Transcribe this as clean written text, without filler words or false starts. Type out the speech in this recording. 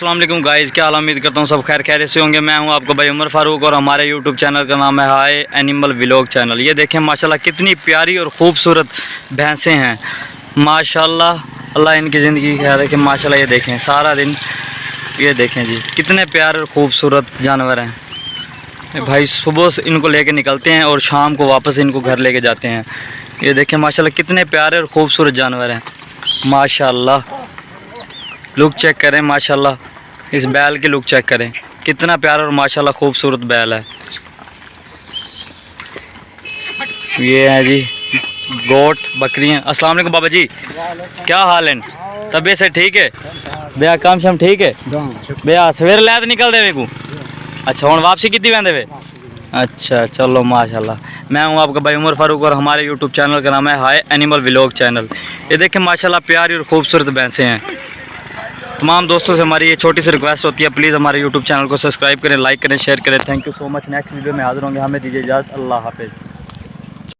अस्सलाम वालेकुम गाइज़, क्या हाल, उम्मीद करता हूँ सब खैर खैरियत से होंगे। मैं हूँ आपका भाई उमर फारूक और हमारे यूट्यूब चैनल का नाम है हाय एनिमल व्लॉग चैनल। ये देखें माशाल्लाह कितनी प्यारी और ख़ूबसूरत भैंसें हैं माशाल्लाह। अल्लाह इनकी ज़िंदगी ख्याल रखे माशाल्लाह। ये देखें सारा दिन, ये देखें जी कितने प्यारे और ख़ूबसूरत जानवर हैं भाई। सुबह से इनको लेके निकलते हैं और शाम को वापस इनको घर लेके जाते हैं। ये देखें माशाल्लाह कितने प्यारे और ख़ूबसूरत जानवर हैं माशाल्लाह। लुक चेक करें माशाल्लाह, इस बैल की लुक चेक करें, कितना प्यारा और माशाल्लाह खूबसूरत बैल है। ये है जी गोट बकरियाँ। अस्सलाम वालेकुम बाबा जी, क्या हाल है? तबीयत से ठीक है? भैया काम शाम ठीक है भैया? सवेरे लैत निकल दे को? अच्छा, हुण वापसी कितनी वैंदे वे? अच्छा चलो माशाल्लाह। मैं हूँ आपका भाई उमर फारूक और हमारे यूट्यूब चैनल का नाम है हाय एनिमल व्लॉग चैनल। ये देखें माशाल्लाह प्यारी और खूबसूरत भैंसें हैं। तमाम दोस्तों से हमारी ये छोटी सी रिक्वेस्ट होती है, प्लीज़ हमारे यूट्यूब चैनल को सब्सक्राइब करें, लाइक करें, शेयर करें। Thank you so much. Next video में हाजिर होंगे। हमें दीजिए इजाज़त। अल्लाह हाफिज़।